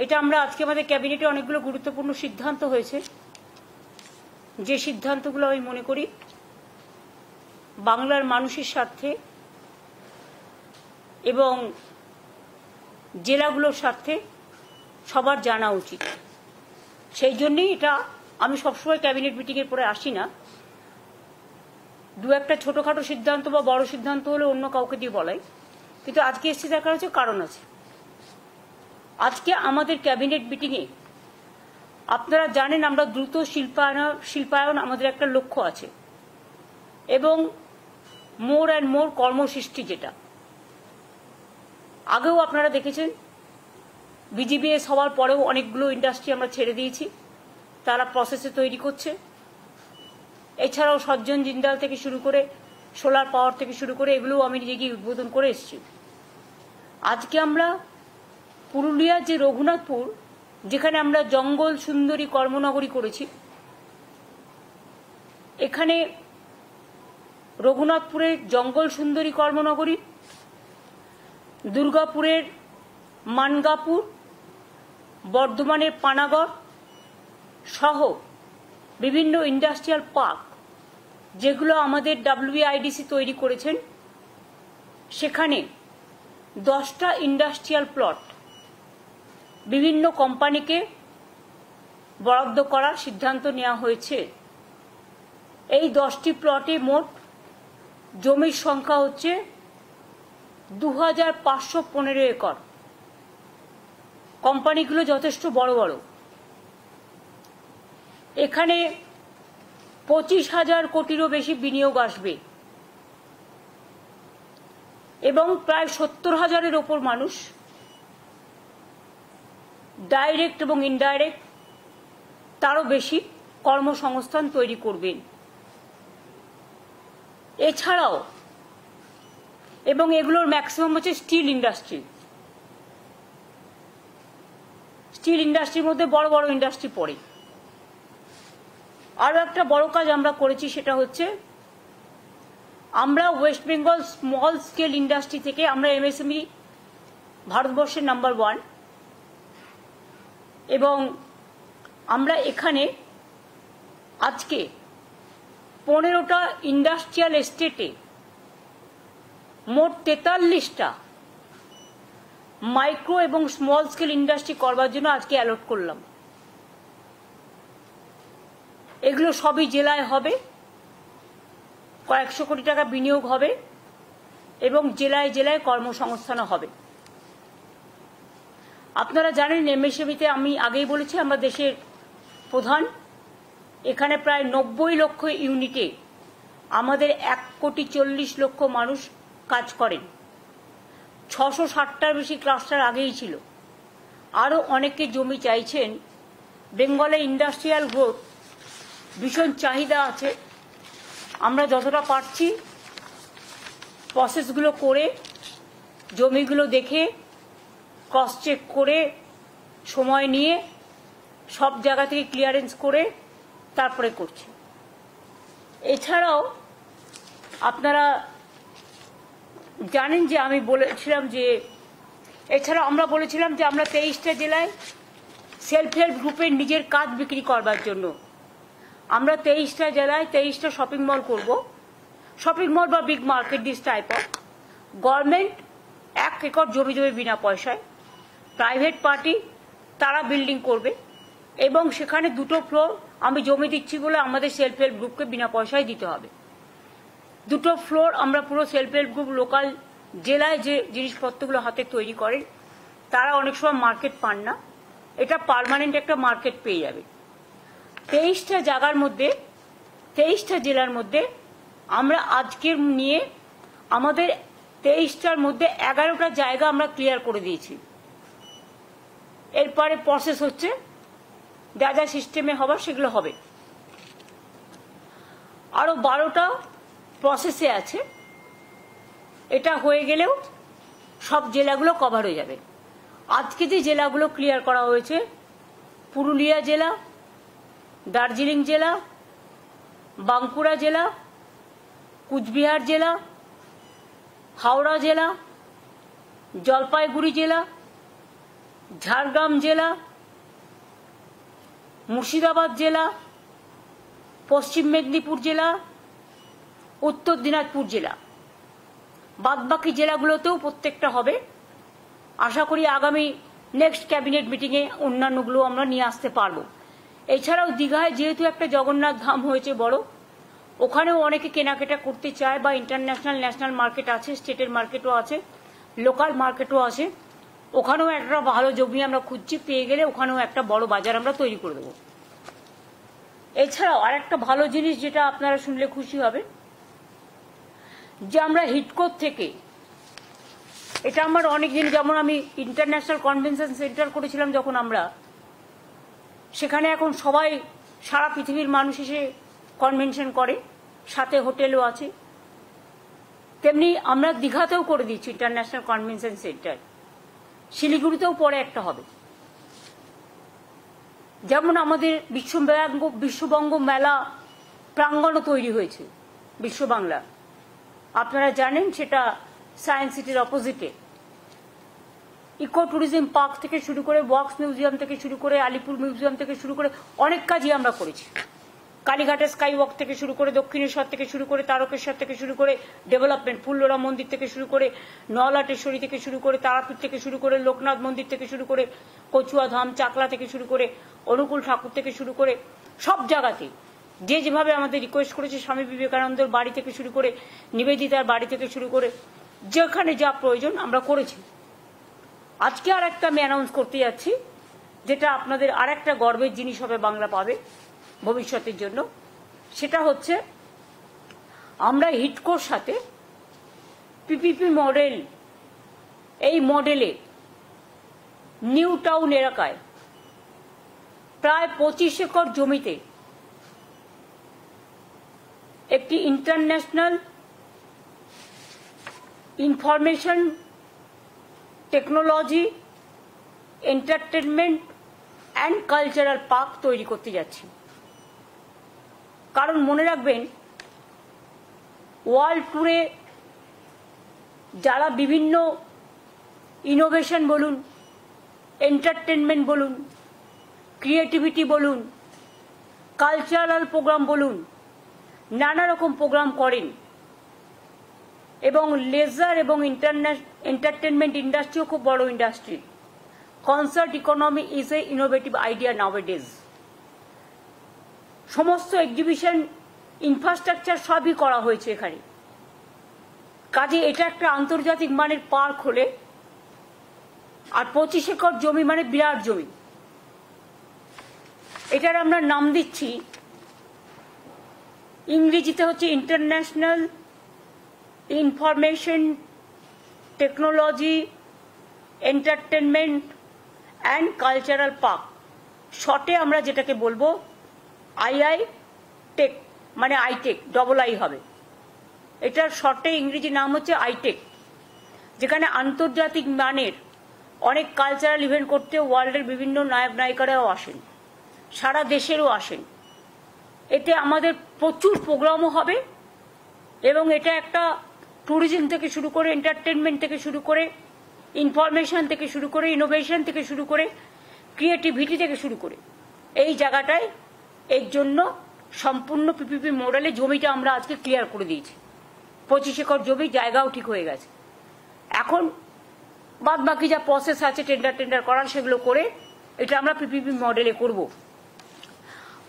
এটা আমরা আজকে আমাদের ক্যাবিনেটে অনেকগুলো গুরুত্বপূর্ণ সিদ্ধান্ত হয়েছে, যে সিদ্ধান্তগুলো আমি মনে করি বাংলার মানুষের স্বার্থে এবং জেলাগুলোর স্বার্থে সবার জানা উচিত। সেই জন্যই এটা আমি সবসময় ক্যাবিনেট মিটিংয়ের পরে আসি না, দু একটা ছোটোখাটো সিদ্ধান্ত বা বড় সিদ্ধান্ত হলে অন্য কাউকে দিয়ে বলাই, কিন্তু আজকে এসেছি তার কারণ আছে। আজকে আমাদের ক্যাবিনেট মিটিংয়ে আপনারা জানেন আমরা দ্রুত শিল্পায়ন আমাদের একটা লক্ষ্য আছে, এবং মোর অ্যান্ড মোর কর্মসৃষ্টি, যেটা আগেও আপনারা দেখেছেন বিজিবিএস হওয়ার পরেও অনেকগুলো ইন্ডাস্ট্রি আমরা ছেড়ে দিয়েছি, তারা প্রসেসে তৈরি করছে। এছাড়াও সজ্জন জিন্দাল থেকে শুরু করে সোলার পাওয়ার থেকে শুরু করে এগুলোও আমি নিজে গিয়ে উদ্বোধন করে এসেছি। আজকে আমরা পুরুলিয়ার যে রঘুনাথপুর, যেখানে আমরা জঙ্গল সুন্দরী কর্মনগরী করেছি, এখানে রঘুনাথপুরের জঙ্গল সুন্দরী কর্মনগরী, দুর্গাপুরের মানগাপুর, বর্ধমানের পানাগড় সহ বিভিন্ন ইন্ডাস্ট্রিয়াল পার্ক যেগুলো আমাদের WBIDC তৈরি করেছেন, সেখানে 10টা ইন্ডাস্ট্রিয়াল প্লট বিভিন্ন কোম্পানিকে বরাদ্দ করার সিদ্ধান্ত নেওয়া হয়েছে। এই 10টি প্লটে মোট জমির সংখ্যা হচ্ছে 2515 একর। কোম্পানিগুলো যথেষ্ট বড় বড়। এখানে 25,000 কোটিরও বেশি বিনিয়োগ আসবে এবং প্রায় 70,000-এর ওপর মানুষ ডাইরেক্ট এবং ইনডাইরেক্ট তারও বেশি কর্মসংস্থান তৈরি করবেন। এছাড়াও এবং এগুলোর ম্যাক্সিমাম হচ্ছে স্টিল ইন্ডাস্ট্রি। স্টিল ইন্ডাস্ট্রির মধ্যে বড় বড় ইন্ডাস্ট্রি পড়ে। আরও একটা বড় কাজ আমরা করেছি, সেটা হচ্ছে আমরা West Bengal small scale industry থেকে আমরা MSME ভারতবর্ষের নাম্বার 1, এবং আমরা এখানে আজকে 15টা ইন্ডাস্ট্রিয়াল এস্টেটে মোট 43টা মাইক্রো এবং স্মল স্কেল ইন্ডাস্ট্রি করবার জন্য আজকে অ্যালট করলাম। এগুলো সবই জেলায় হবে, কয়েকশো কোটি টাকা বিনিয়োগ হবে এবং জেলায় জেলায় কর্মসংস্থান হবে। আপনারা জানেন MSME-তে আমি আগেই বলেছি আমরা দেশের প্রধান। এখানে প্রায় 90 লক্ষ ইউনিটে আমাদের 1,40,00,000 মানুষ কাজ করেন। 660টার বেশি ক্লাস্টার আগেই ছিল। আরও অনেকে জমি চাইছেন। বেঙ্গলে ইন্ডাস্ট্রিয়াল গ্রোথ ভীষণ চাহিদা আছে। আমরা যতটা পারছি প্রসেসগুলো করে, জমিগুলো দেখে, ক্রস চেক করে, সময় নিয়ে সব জায়গা থেকে ক্লিয়ারেন্স করে তারপরে করছি। এছাড়াও আপনারা জানেন যে আমি বলেছিলাম যে এছাড়াও আমরা বলেছিলাম যে আমরা 23টা জেলায় সেলফ হেল্প গ্রুপের নিজের কাজ বিক্রি করবার জন্য আমরা 23টা জেলায় 23টা শপিং মল করব। শপিং মল বা big market, this type of. Government 1 acre জমি দেবে বিনা পয়সায়, প্রাইভেট পার্টি তারা বিল্ডিং করবে এবং সেখানে 2টো ফ্লোর আমি জমি দিচ্ছি বলে আমাদের সেলফ হেল্প গ্রুপকে বিনা পয়সায় দিতে হবে। 2টো ফ্লোর আমরা পুরো সেলফ হেল্প গ্রুপ লোকাল জেলায় যে জিনিসপত্রগুলো হাতে তৈরি করেন তারা অনেক সময় মার্কেট পান না, এটা পার্মানেন্ট একটা মার্কেট পেয়ে যাবে। 23টা জায়গার মধ্যে 23টা জেলার মধ্যে আমরা আজকের নিয়ে আমাদের 23টার মধ্যে 11টা জায়গা আমরা ক্লিয়ার করে দিয়েছি। এরপরে প্রসেস হচ্ছে যা যা সিস্টেমে হবার সেগুলো হবে। আরও 12টা প্রসেসে আছে। এটা হয়ে গেলেও সব জেলাগুলো কভার হয়ে যাবে। আজকে যে জেলাগুলো ক্লিয়ার করা হয়েছে, পুরুলিয়া জেলা, দার্জিলিং জেলা, বাঁকুড়া জেলা, কুচবিহার জেলা, হাওড়া জেলা, জলপাইগুড়ি জেলা, ঝাড়গ্রাম জেলা, মুর্শিদাবাদ জেলা, পশ্চিম মেদিনীপুর জেলা, উত্তর দিনাজপুর জেলা, বাদবাকি জেলাগুলোতেও প্রত্যেকটা হবে। আশা করি আগামী নেক্সট ক্যাবিনেট মিটিংয়ে অন্যান্যগুলো আমরা নিয়ে আসতে পারবো। এছাড়াও দীঘায় যেহেতু একটা জগন্নাথ ধাম হয়েছে বড়, ওখানেও অনেকে কেনাকাটা করতে চায়, বা ইন্টারন্যাশনাল ন্যাশনাল মার্কেট আছে, স্টেটের মার্কেটও আছে, লোকাল মার্কেটও আছে। ওখানেও একটা ভালো জমি আমরা খুঁজছি, পেয়ে গেলে ওখানেও একটা বড় বাজার আমরা তৈরি করে দেবো। এছাড়াও আর একটা ভালো জিনিস যেটা আপনারা শুনলে খুশি হবে, যে আমরা হিডকোর থেকে, এটা আমার অনেকদিন, যেমন আমি ইন্টারন্যাশনাল কনভেনশন সেন্টার করেছিলাম যখন আমরা, সেখানে এখন সবাই সারা পৃথিবীর মানুষ এসে কনভেনশন করে, সাথে হোটেলও আছে। তেমনি আমরা দীঘাতেও করে দিচ্ছি ইন্টারন্যাশনাল কনভেনশন সেন্টার, শিলিগুড়িতেও পরে একটা হবে। যেমন আমাদের বিশ্ববঙ্গ মেলা প্রাঙ্গণও তৈরি হয়েছে বিশ্ববাংলা, আপনারা জানেন, সেটা সায়েন্স সিটির অপোজিটে। ইকো ট্যুরিজম পার্ক থেকে শুরু করে, ওয়াক্স মিউজিয়াম থেকে শুরু করে, আলিপুর মিউজিয়াম থেকে শুরু করে অনেক কাজই আমরা করেছি। কালীঘাটের স্কাই ওয়াক থেকে শুরু করে, দক্ষিণেশ্বর থেকে শুরু করে, তারকেশ্বর থেকে শুরু করে, ডেভেলপমেন্ট, ফুল্লরা মন্দির থেকে শুরু করে, নলাটেশ্বরী থেকে শুরু করে, তারাপীঠ থেকে শুরু করে, লোকনাথ মন্দির থেকে শুরু করে, কচুয়া ধাম, চাকলা থেকে শুরু করে, অনুকূল ঠাকুর থেকে শুরু করে, সব জায়গাতে যে যেভাবে আমাদের রিকোয়েস্ট করেছে, স্বামী বিবেকানন্দের বাড়ি থেকে শুরু করে, নিবেদিতার বাড়ি থেকে শুরু করে, যেখানে যা প্রয়োজন আমরা করেছি। আজকে আর একটা আমি অ্যানাউন্স করতে যাচ্ছি, যেটা আপনাদের আর একটা গর্বের জিনিস হবে, বাংলা পাবে ভবিষ্যতের জন্য। সেটা হচ্ছে, আমরা হিডকোর সাথে পিপিপি মডেল, এই মডেলে নিউ টাউন এলাকায় প্রায় 25 একর জমিতে একটি international information technology, entertainment and cultural park তৈরি করতে যাচ্ছি। কারণ মনে রাখবেন, ওয়ার্ল্ড ট্যুরে যারা বিভিন্ন ইনোভেশন বলুন, এন্টারটেনমেন্ট বলুন, ক্রিয়েটিভিটি বলুন, কালচারাল প্রোগ্রাম বলুন, নানা রকম প্রোগ্রাম করেন, এবং লেজার এবং এন্টারটেনমেন্ট ইন্ডাস্ট্রিও খুব বড় industry. Concert economy is a innovative idea নাওয়াডেজ। সমস্ত এক্সিবিশন ইনফ্রাস্ট্রাকচার সবই করা হয়েছে এখানে। কাজে এটা একটা আন্তর্জাতিক মানের পার্ক হলে, আর 25 একর জমি মানে বিরাট জমি। এটার আমরা নাম দিচ্ছি, ইংরেজিতে হচ্ছে international information technology entertainment and cultural park, শর্টে আমরা যেটাকে বলবো আইআই টেক, মানে আইটেক, ডবল আই হবে। এটার শর্টে ইংরেজি নাম হচ্ছে আইটেক, যেখানে আন্তর্জাতিক মানের অনেক কালচারাল ইভেন্ট করতে ওয়ার্ল্ডের বিভিন্ন নায়ক নায়িকারাও আসেন, সারা দেশেরও আসেন। এতে আমাদের প্রচুর প্রোগ্রামও হবে, এবং এটা একটা ট্যুরিজম থেকে শুরু করে, এন্টারটেনমেন্ট থেকে শুরু করে, ইনফরমেশন থেকে শুরু করে, ইনোভেশন থেকে শুরু করে, ক্রিয়েটিভিটি থেকে শুরু করে, এই জায়গাটায় এর জন্য সম্পূর্ণ পিপিপি মডেলে জমিটা আমরা আজকে ক্লিয়ার করে দিয়েছি। 25 একর জমি, জায়গাও ঠিক হয়ে গেছে। এখন বাদ বাকি যা প্রসেস আছে টেন্ডার করার, সেগুলো করে এটা আমরা পিপিপি মডেলে করব।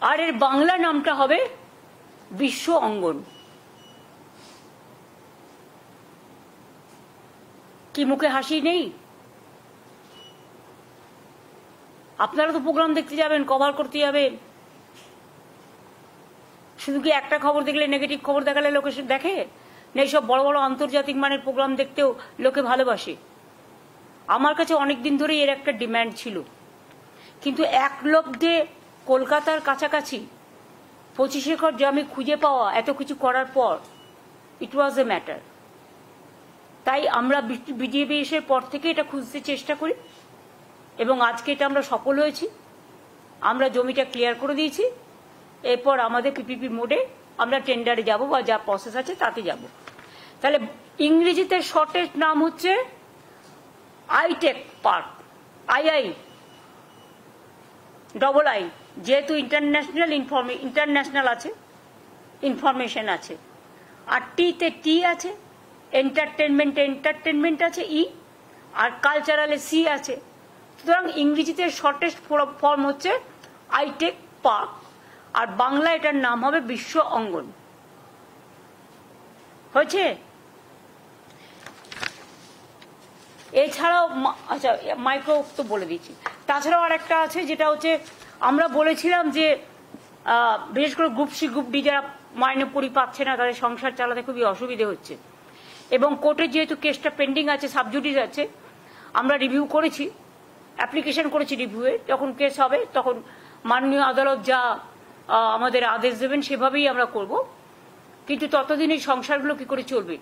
আর এর বাংলা নামটা হবে বিশ্ব অঙ্গন। কি মুখে হাসি নেই? আপনারা তো প্রোগ্রাম দেখতে যাবেন, কভার করতে যাবেন, শুধু কি একটা খবর দেখলে, নেগেটিভ খবর দেখালে লোকে দেখে না? এইসব বড় বড় আন্তর্জাতিক মানের প্রোগ্রাম দেখতেও লোকে ভালোবাসে। আমার কাছে অনেকদিন ধরেই এর একটা ডিম্যান্ড ছিল, কিন্তু এক লব্ধে কলকাতার কাছাকাছি 25 একর জমি খুঁজে পাওয়া, এত কিছু করার পর, ইট ওয়াজ এ ম্যাটার। তাই আমরা বিজেপি এসের পর থেকে এটা খুঁজতে চেষ্টা করি, এবং আজকে এটা আমরা সফল হয়েছি। আমরা জমিটা ক্লিয়ার করে দিয়েছি। এরপর আমাদের পিপিপি মোডে আমরা টেন্ডারে যাব, বা যা প্রসেস আছে তাতে যাব। তাহলে ইংরেজিতে শর্টেজ নাম হচ্ছে আইটেক পার্ক, আই ডবল আই, যেহেতু ইন্টারন্যাশনাল আছে, ইনফরমেশন আছে, আর টিতে টি আছে, এন্টারটেনমেন্ট আছে ই, আর কালচারালে সি আছে। সুতরাং ইংরেজিতে শর্টেস্ট ফর্ম হচ্ছে আইটেক পার্ক, আর বাংলা এটার নাম হবে বিশ্ব অঙ্গন। হয়েছে? এছাড়াও আচ্ছা, মাইক্রো তো বলে দিচ্ছি। তাছাড়াও আর একটা আছে, যেটা হচ্ছে আমরা বলেছিলাম যে বিশেষ করে গ্রুপ সি গ্রুপ ডি যারা মাইনে পড়ি পাচ্ছে না, তাদের সংসার চালাতে খুবই অসুবিধে হচ্ছে, এবং কোর্টে যেহেতু কেসটা পেন্ডিং আছে, সাবজুডিস আছে, আমরা রিভিউ করেছি, অ্যাপ্লিকেশন করেছি রিভিউয়ে। যখন কেস হবে তখন মাননীয় আদালত যা আমাদের আদেশ দেবেন সেভাবেই আমরা করব, কিন্তু ততদিন এই সংসারগুলো কি করে চলবে?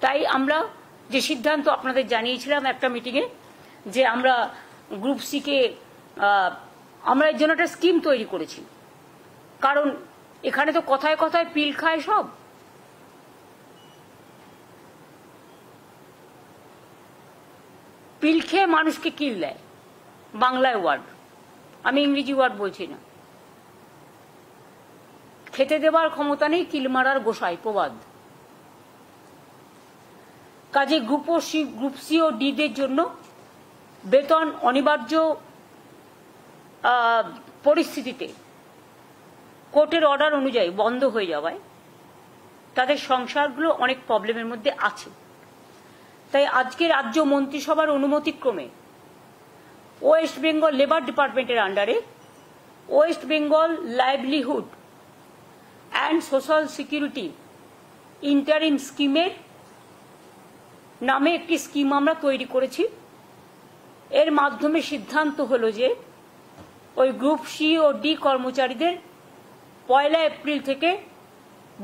তাই আমরা যে সিদ্ধান্ত আপনাদের জানিয়েছিলাম একটা মিটিংয়ে, যে আমরা গ্রুপ সিকে আমরা এর জন্য একটা স্কিম তৈরি করেছি। কারণ এখানে তো কথায় কথায় পিল খায় সব। পিল খেয়ে মানুষকে কিল দেয়, বাংলায় ওয়ার্ড, আমি ইংরেজি ওয়ার্ড বলছি না। খেতে দেবার ক্ষমতা নেই, কিল মারার গোসাই, প্রবাদ। কাজে গ্রুপ সি ও ডিদের জন্য বেতন অনিবার্য পরিস্থিতিতে কোর্টের অর্ডার অনুযায়ী বন্ধ হয়ে যাওয়ায় তাদের সংসারগুলো অনেক প্রবলেমের মধ্যে আছে। তাই আজকে রাজ্য মন্ত্রিসভার অনুমতিক্রমে ওয়েস্ট বেঙ্গল লেবার ডিপার্টমেন্টের আন্ডারে West Bengal livelihood and social security interim স্কিমের নামে একটি স্কিম আমরা তৈরি করেছি। এর মাধ্যমে সিদ্ধান্ত হলো যে ওই গ্রুপ সি ও ডি কর্মচারীদের 1 এপ্রিল থেকে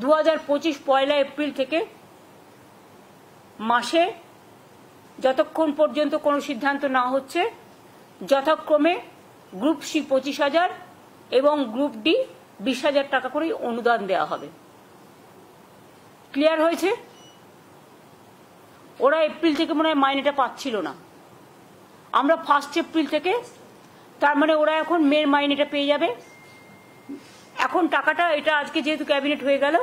2025 1 এপ্রিল থেকে মাসে যতক্ষণ পর্যন্ত কোনো সিদ্ধান্ত না হচ্ছে যথাক্রমে গ্রুপ সি 25,000 এবং গ্রুপ ডি 20,000 টাকা করে অনুদান দেওয়া হবে। ক্লিয়ার হয়েছে? ওরা এপ্রিল থেকে মনে হয় মাইনেটা পাচ্ছিল না, আমরা 1 এপ্রিল থেকে, তার মানে ওরা এখন মের মাইনেটা পেয়ে যাবে। এখন টাকাটা, এটা আজকে যেহেতু ক্যাবিনেট হয়ে গেল,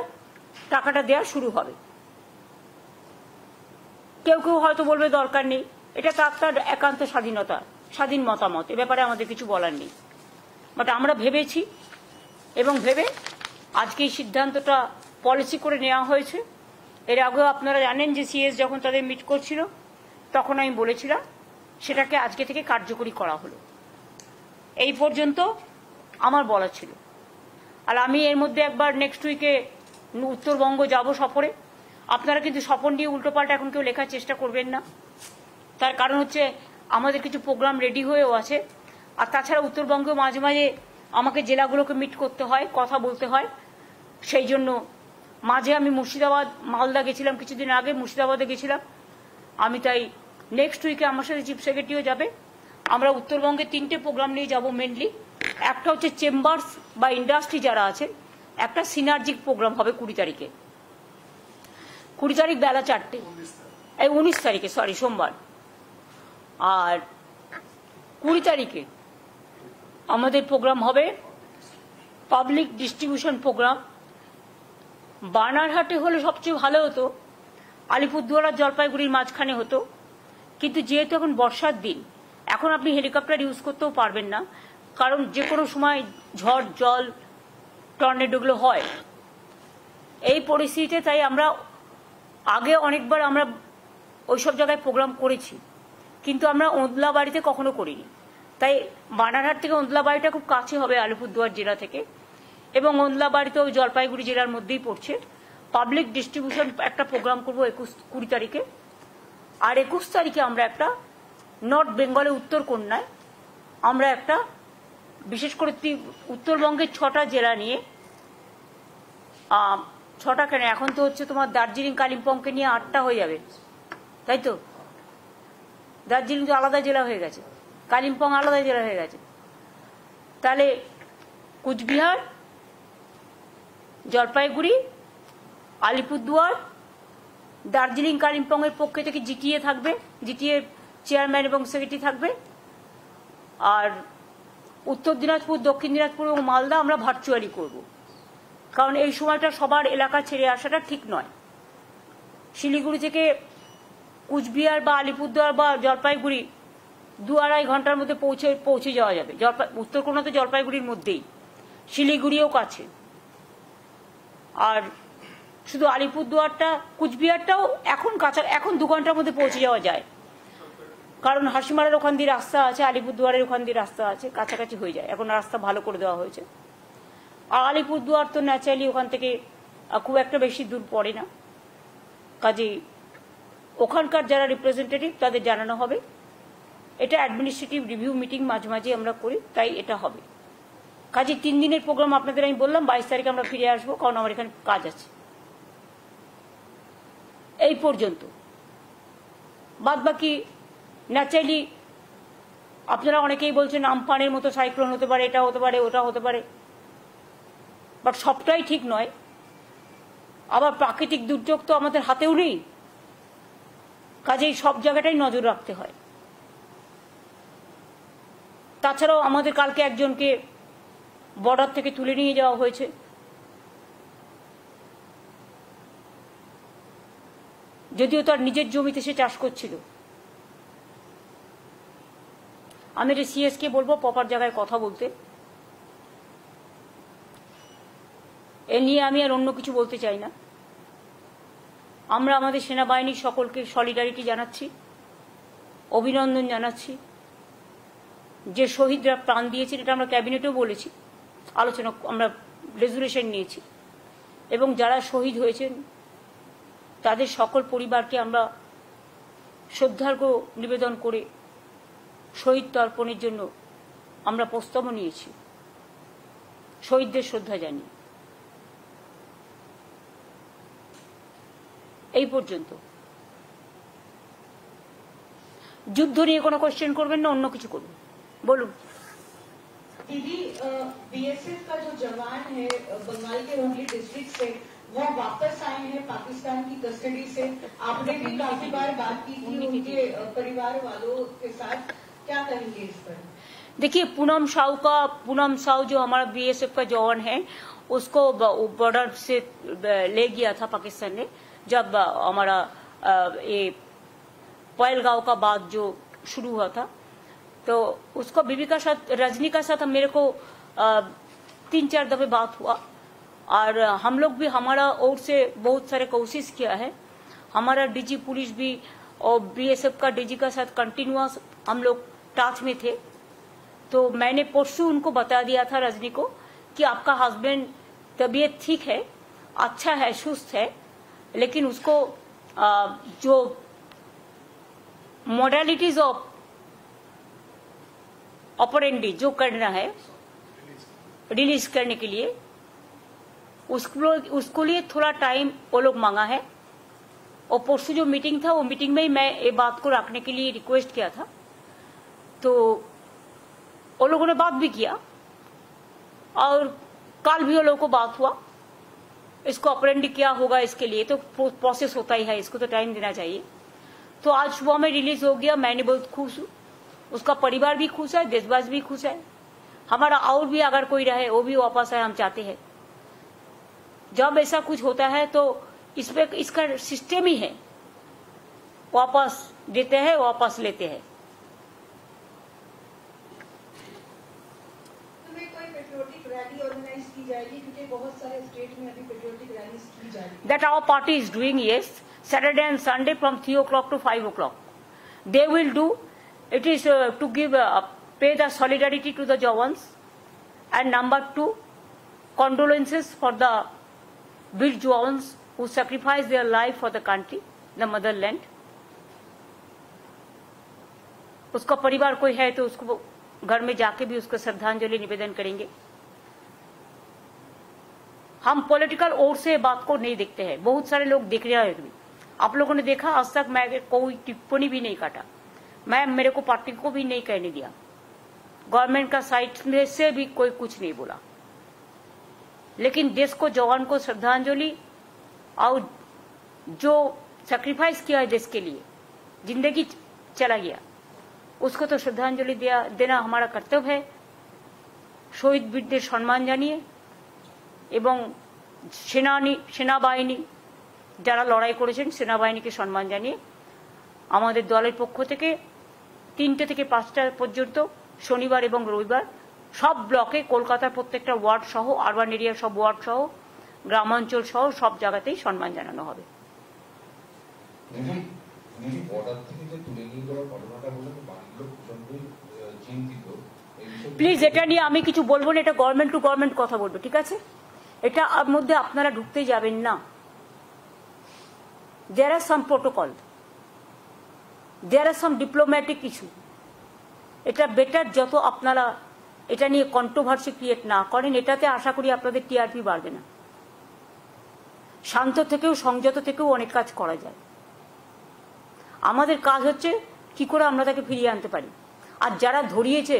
টাকাটা দেওয়া শুরু হবে। কেউ কেউ হয়তো বলবে দরকার নেই, এটা তার একান্ত স্বাধীনতা, স্বাধীন মতামত, এ ব্যাপারে আমাদের কিছু বলার নেই। বাট আমরা ভেবেছি, এবং ভেবে আজকে এই সিদ্ধান্তটা পলিসি করে নেওয়া হয়েছে। এর আগেও আপনারা জানেন যে সিএস যখন তাদের মিট করছিল তখন আমি বলেছিলাম সেটাকে আজকে থেকে কার্যকরী করা হলো। এই পর্যন্ত আমার বলা ছিল। আর আমি এর মধ্যে একবার নেক্সট উইকে উত্তরবঙ্গ যাব সফরে। আপনারা কিন্তু সফর নিয়ে উল্টোপাল্টা এখন কেউ লেখার চেষ্টা করবেন না, তার কারণ হচ্ছে আমাদের কিছু প্রোগ্রাম রেডি হয়েও আছে। আর তাছাড়া উত্তরবঙ্গে মাঝে মাঝে আমাকে জেলাগুলোকে মিট করতে হয়, কথা বলতে হয়, সেই জন্য মাঝে আমি মুর্শিদাবাদ, মালদা গেছিলাম, কিছুদিন আগে মুর্শিদাবাদে গেছিলাম আমি। তাই নেক্সট উইকে আমার সাথে চিফ সেক্রেটারিও যাবে। আমরা উত্তরবঙ্গে 3টে প্রোগ্রাম নিয়ে যাব মেনলি। একটা হচ্ছে চেম্বার্স বা ইন্ডাস্ট্রি যারা আছে, একটা সিনার্জিক প্রোগ্রাম হবে 20 তারিখে, 20 তারিখ বেলা 4টে, এই 19 তারিখে, সরি সোমবার। আর 20 তারিখে আমাদের প্রোগ্রাম হবে পাবলিক ডিস্ট্রিবিউশন প্রোগ্রাম। বানারহাটে হলে সবচেয়ে ভালো হতো, আলিপুরদুয়ার আর জলপাইগুড়ির মাঝখানে হতো, কিন্তু যেহেতু এখন বর্ষার দিন, এখন আপনি হেলিকপ্টার ইউজ করতেও পারবেন না, কারণ যে কোনো সময় ঝড়, জল, টর্নেডোগুলো হয় এই পরিস্থিতিতে। তাই আমরা আগে অনেকবার আমরা ওইসব জায়গায় প্রোগ্রাম করেছি, কিন্তু আমরা ওন্দলাবাড়িতে কখনো করিনি। তাই বানারহাট থেকে ওন্দলাবাড়িটা খুব কাছে হবে আলিপুরদুয়ার জেলা থেকে, এবং ওন্দলাবাড়িতেও জলপাইগুড়ি জেলার মধ্যেই পড়ছে। পাবলিক ডিস্ট্রিবিউশন একটা প্রোগ্রাম করবো 20 তারিখে। আর 21 তারিখে আমরা একটা নর্থ বেঙ্গলে উত্তরকন্যায় আমরা একটা, বিশেষ করে উত্তরবঙ্গের 6টা জেলা নিয়ে, 6টা কেন, এখন তো হচ্ছে তোমার দার্জিলিং কালিম্পংকে নিয়ে 8টা হয়ে যাবে, তাই তো? দার্জিলিং তো আলাদা জেলা হয়ে গেছে, কালিম্পং আলাদা জেলা হয়ে গেছে। তাহলে কুচবিহার, জলপাইগুড়ি, আলিপুরদুয়ার, দার্জিলিং কালিম্পং এর পক্ষে থেকে জিটিএ থাকবে, জিটিএ চেয়ারম্যান এবং সেক্রেটারি থাকবে, আর উত্তর দিনাজপুর, দক্ষিণ দিনাজপুর এবং মালদা আমরা ভার্চুয়ালি করব, কারণ এই সময়টা সবার এলাকা ছেড়ে আসাটা ঠিক নয়। শিলিগুড়ি থেকে কুচবিহার বা আলিপুরদুয়ার বা জলপাইগুড়ি 2-2.5 ঘন্টার মধ্যে পৌঁছে যাওয়া যাবে। উত্তরকোনা তো জলপাইগুড়ির মধ্যেই, শিলিগুড়িও কাছে। আর শুধু আলিপুরদুয়ারটা, কুচবিহারটাও এখন 2 ঘন্টার মধ্যে পৌঁছে যাওয়া যায়, কারণ হাসিমারার ওখান দিয়ে রাস্তা আছে, আলিপুরদুয়ারের ওখান দিয়ে রাস্তা আছে, কাছাকাছি হয়ে যায়। এখন রাস্তা ভালো করে দেওয়া হয়েছে। আর আলিপুরদুয়ার তো ন্যাচারালি ওখান থেকে খুব একটা বেশি দূর পড়ে না, কাজেই ওখানকার যারা রিপ্রেজেন্টেটিভ তাদের জানানো হবে। এটা অ্যাডমিনিস্ট্রেটিভ রিভিউ মিটিং মাঝে মাঝে আমরা করি, তাই এটা হবে। কাজে 3 দিনের প্রোগ্রাম আপনাদের আমি বললাম। 22 তারিখে আমরা ফিরে আসবো, কারণ আমার এখানে কাজ আছে। এই পর্যন্ত। বাদ বাকি ন্যাচারালি আপনারা অনেকেই বলছেন আমফানের মতো সাইক্লোন হতে পারে, এটা হতে পারে, ওটা হতে পারে, বাট সবটাই ঠিক নয়। আবার প্রাকৃতিক দুর্যোগ তো আমাদের হাতেও নেই, কাজেই সব জায়গাটাই নজর রাখতে হয়। তাছাড়াও আমাদের কালকে একজনকে বর্ডার থেকে তুলে নিয়ে যাওয়া হয়েছে। যদিও তার নিজের জমিতে সে চাষ করছিল। আমি এটা সিএসকে বলবো প্রপার জায়গায় কথা বলতে। এ নিয়ে আমি আর অন্য কিছু বলতে চাই না। আমরা আমাদের সেনাবাহিনীর সকলকে সলিডারিটি জানাচ্ছি, অভিনন্দন জানাচ্ছি। যে শহীদরা প্রাণ দিয়েছেন, এটা আমরা ক্যাবিনেটেও বলেছি, আলোচনা আমরা রেজুলেশন নিয়েছি, এবং যারা শহীদ হয়েছেন তাদের সকল পরিবারকে আমরা শ্রদ্ধার্ঘ্য নিবেদন করে শহীদ তর্পণের জন্য আমরা প্রস্তাবও নিয়েছি, শহীদদের শ্রদ্ধা জানিয়ে। এই পর্যন্ত। যুদ্ধ নিয়ে কোনো কোশ্চেন করবেন না, অন্য কিছু করবেন, বলুন। दीदी, बीएसएफ का जो जवान है बंगाल के हुगली डिस्ट्रिक्ट से, वो वापस आए हैं पाकिस्तान की कस्टडी से। आपने भी काफी बार बात की थी उनके परिवार वालों के साथ, क्या करेंगे इस पर? देखिए, पूनम साहू जो हमारा बीएसएफ का जवान है, उसको बॉर्डर से ले गया था पाकिस्तान ने, जब हमारा ये पहलगांव का बाद जो शुरू हुआ था। तो उसको बीबी का साथ, रजनी का साथ मेरे को 3-4 दफे बात हुआ, और हम लोग भी हमारा ओर से बहुत सारे कोशिश किया है। हमारा डीजी पुलिस भी और बीएसएफ का डीजी का साथ कंटिन्यूअस हम लोग टच में थे। तो मैंने परसों उनको बता दिया था, रजनी को, कि आपका हस्बैंड तबीयत ठीक है, अच्छा है, सुस्त है, लेकिन उसको जो मोडालिटीज ऑफ ऑपरेंडी जो करना है रिलीज करने के लिए, उसको लिए थोड़ा टाइम वो लोग मांगा है। और परसों जो मीटिंग था, वो मीटिंग में ही मैं ये बात को रखने के लिए रिक्वेस्ट किया था। तो वो लोगों ने बात भी किया, और कल भी वो लोगों को बात हुआ। इसको ऑपरेंडी क्या होगा इसके लिए तो प्रोसेस होता ही है, इसको तो टाइम देना चाहिए। तो आज सुबह में रिलीज हो गया, मैंने बहुत खुश हूँ, उसका परिवार भी खुश है, देशवासी भी खुश है। हमारा और भी अगर कोई रहे वो भी वापस आए, हम चाहते हैं। जब ऐसा कुछ होता है तो इसमें इसका सिस्टम ही है, वापस देते हैं, वापस लेते हैं। That our party is doing, yes. Saturday and Sunday from 3 o'clock to 5 o'clock. They will do. It is to give pay the solidarity to the Jawans, and number 2, condolences for the brave Jawans who sacrificed their life for the country, the motherland. उसका परिवार कोई है तो उसको घर में जाके भी उसको श्रद्धांजलि निवेदन करेंगे। हम पॉलिटिकल ओर से बात को नहीं देखते हैं, बहुत सारे लोग देख रहे हैं। आप लोगों ने देखा, आज तक मैं कोई टिप्पणी भी नहीं काटा, मैं मेरे को पार्टी को भी नहीं कहने दिया, गवर्नमेंट का साइड में से भी कोई कुछ नहीं बोला। लेकिन देश को, जवान को श्रद्धांजलि, और जो सैक्रिफाइस किया है देश के लिए, जिंदगी चला गया, उसको तो श्रद्धांजलि देना हमारा कर्तव्य है। শহীদ বীরদের সম্মান জানিয়ে এবং সেনাবাহিনী যারা লড়াই করেছেন সেনাবাহিনীকে সম্মান জানিয়ে আমাদের দলের পক্ষ থেকে 3টে থেকে 5টা পর্যন্ত শনিবার এবং রবিবার সব ব্লকে কলকাতার প্রত্যেকটা ওয়ার্ড সহ আরবান এরিয়ার সব ওয়ার্ড সহ গ্রামাঞ্চল সহ সব জায়গাতেই সম্মান জানানো হবে। বর্ডার থেকে যে তুলে নিয়ে যাওয়ার ঘটনাটা বলে বাড়ির লোক প্রচন্ডই চিন্তিত। প্লিজ এটা নিয়ে আমি কিছু বলবো না, এটা গভর্নমেন্ট টু গভর্নমেন্ট কথা বলবো, ঠিক আছে? এটা মধ্যে আপনারা ঢুকতে যাবেন না। দেয়ার আর সাম প্রোটোকল, দেয়ার আর সাম ডিপ্লোম্যাটিক ইস্যু। এটা বেটার যত আপনারা এটা নিয়ে কন্ট্রোভার্সি ক্রিয়েট না করেন, এটাতে আশা করি আপনাদের টিআরপি বাড়বে না। শান্ত থেকেও সংযত থেকেও অনেক কাজ করা যায়। আমাদের কাজ হচ্ছে কি করে আমরা তাকে ফিরিয়ে আনতে পারি। আর যারা ধরিয়েছে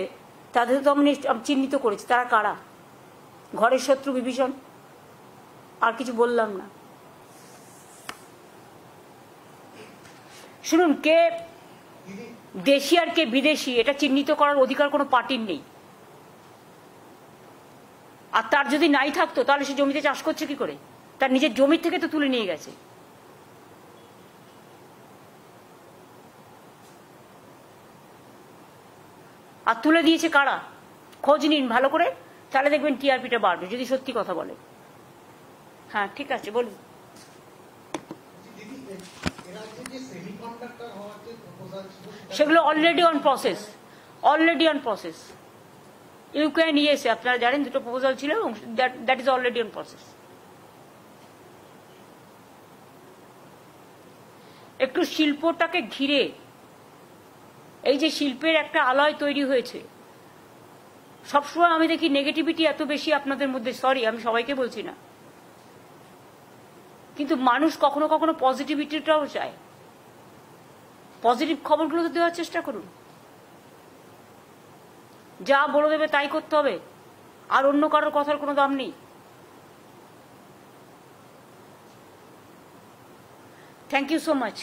তাদের তো আমি চিহ্নিত করেছি, তারা কারা? ঘরের শত্রু বিভীষণ, আর কিছু বললাম না। শুনুন, কে দেশি আর কে বিদেশি এটা চিহ্নিত করার অধিকার কোনো পার্টির নেই। আর তার যদি নাই থাকতো তাহলে সে জমিতে চাষ করছে কি করে? তার নিজের জমির থেকে তো তুলে নিয়ে গেছে। আর তুলে দিয়েছে কারা? খোঁজ নিন ভালো করে, তাহলে দেখবেন টিআরপিটা বাড়বে যদি সত্যি কথা বলে। হ্যাঁ ঠিক আছে, বলুন। সেগুলো already on process, already on process. Ukraine ইয়েছে আপনারা জানেন 2টো প্রপোজাল ছিল এবং that is already on process. একটু শিল্পটাকে ঘিরে এই যে শিল্পের একটা আলয় তৈরি হয়েছে, সবসময় আমি দেখি নেগেটিভিটি এত বেশি আপনাদের মধ্যে। সরি, আমি সবাইকে বলছি না, কিন্তু মানুষ কখনো কখনো পজিটিভিটিটাও চায়। পজিটিভ খবরগুলো তো দেওয়ার চেষ্টা করুন। যা বলে দেবে তাই করতে হবে, আর অন্য কারোর কথার কোনো দাম নেই। Thank you so much.